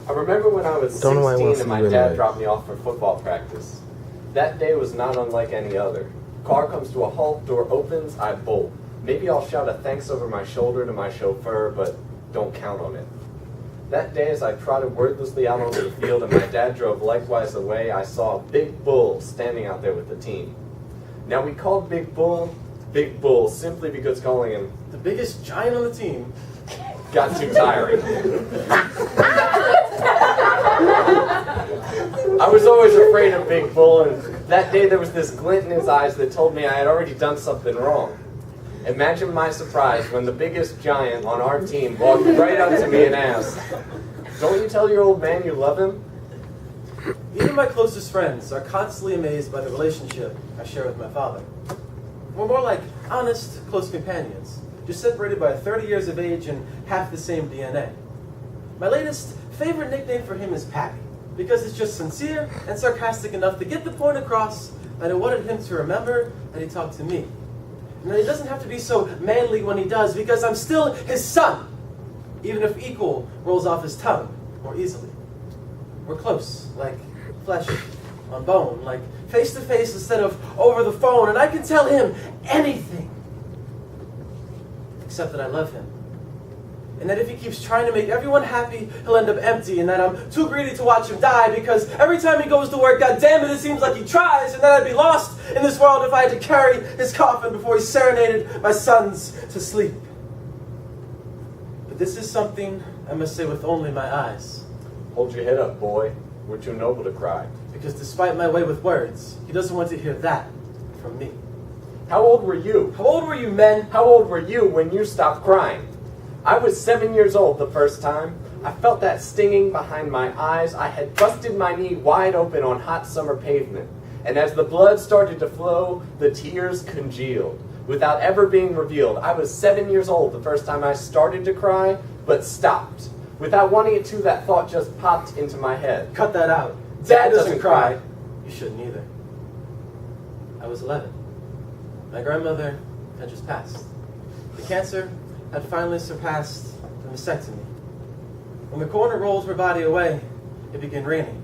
I remember when I was 16 and my dad dropped me off for football practice. That day was not unlike any other. Car comes to a halt, door opens, I bolt. Maybe I'll shout a thanks over my shoulder to my chauffeur, but don't count on it. That day as I trotted wordlessly out onto the field and my dad drove likewise away, I saw a big bull standing out there with the team. Now we called Big Bull simply because calling him the biggest giant on the team got too tiring. I was always afraid of Big Bull, and that day there was this glint in his eyes that told me I had already done something wrong. Imagine my surprise when the biggest giant on our team walked right up to me and asked, "Don't you tell your old man you love him?" Even my closest friends are constantly amazed by the relationship I share with my father. We're more like honest, close companions, just separated by 30 years of age and half the same DNA. My latest favorite nickname for him is Pappy, because it's just sincere and sarcastic enough to get the point across that I wanted him to remember that he talked to me. And that he doesn't have to be so manly when he does, because I'm still his son, even if equal rolls off his tongue more easily. We're close, like flesh on bone, like face to face instead of over the phone, and I can tell him anything except that I love him. And that if he keeps trying to make everyone happy, he'll end up empty, and that I'm too greedy to watch him die, because every time he goes to work, God damn it seems like he tries, and that I'd be lost in this world if I had to carry his coffin before he serenaded my sons to sleep. But this is something I must say with only my eyes. Hold your head up, boy. We're too noble to cry. Because despite my way with words, he doesn't want to hear that from me. How old were you? How old were you, men? How old were you when you stopped crying? I was 7 years old the first time. I felt that stinging behind my eyes. I had busted my knee wide open on hot summer pavement. And as the blood started to flow, the tears congealed without ever being revealed. I was 7 years old the first time I started to cry, but stopped. Without wanting it to, that thought just popped into my head. Cut that out. Dad doesn't cry. You shouldn't either. I was 11. My grandmother had just passed. The cancer had finally surpassed the mastectomy. When the coroner rolled her body away, it began raining.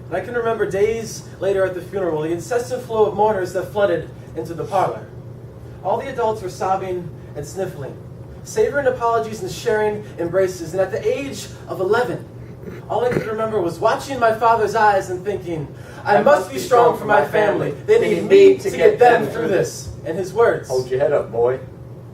And I can remember days later at the funeral, the incessant flow of mourners that flooded into the parlor. All the adults were sobbing and sniffling, savoring apologies and sharing embraces. And at the age of 11, all I could remember was watching my father's eyes and thinking, I must be strong for my family. They need me to get them through this. And his words, hold your head up, boy.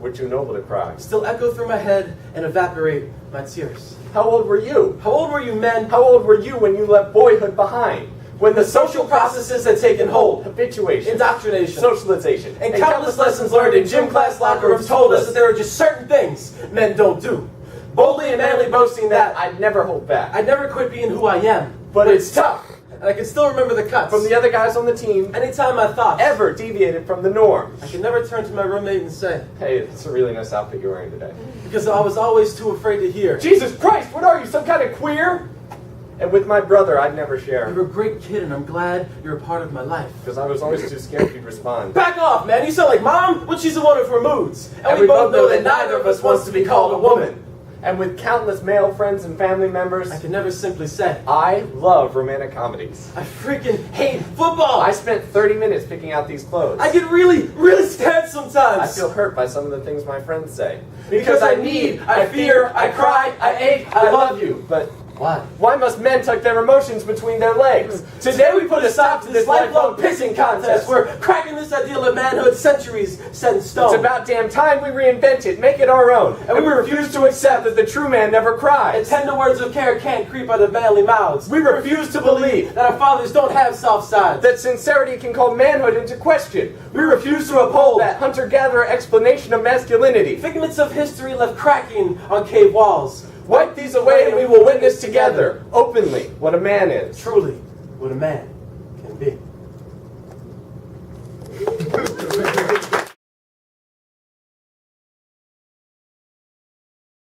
We're too noble to cry, still echo through my head and evaporate my tears. How old were you? How old were you, men? How old were you when you left boyhood behind? When the social processes had taken hold, habituation, indoctrination, socialization, and countless lessons learned in gym class locker rooms told us that there are just certain things men don't do. Boldly and manly boasting that I'd never hold back. I'd never quit being who I am. But it's tough. And I can still remember the cuts from the other guys on the team. Anytime I thought ever deviated from the norm. I could never turn to my roommate and say, hey, it's a really nice outfit you're wearing today. Because I was always too afraid to hear, Jesus Christ, what are you, some kind of queer? And with my brother, I'd never share. You're a great kid, and I'm glad you're a part of my life. Because I was always too scared he'd respond. Back off, man. You sound like Mom when she's in one of her moods. And we both know that neither of us wants to be called a woman. And with countless male friends and family members, I can never simply say, I love romantic comedies. I freaking hate football. I spent 30 minutes picking out these clothes. I get really, really scared sometimes. I feel hurt by some of the things my friends say. Because I need, I fear, I cry, I ache, I love you. But why? Why must men tuck their emotions between their legs? Today we put a stop to this lifelong pissing contest. We're cracking this ideal of manhood centuries set in stone. It's about damn time we reinvent it, make it our own. And we refuse to accept that the true man never cries. And tender words of care can't creep out of manly mouths. We refuse to believe that our fathers don't have soft sides. That sincerity can call manhood into question. We refuse to uphold that hunter-gatherer explanation of masculinity. Figments of history left cracking on cave walls. Wipe these away and we will witness together, openly, what a man is. Truly, what a man can be.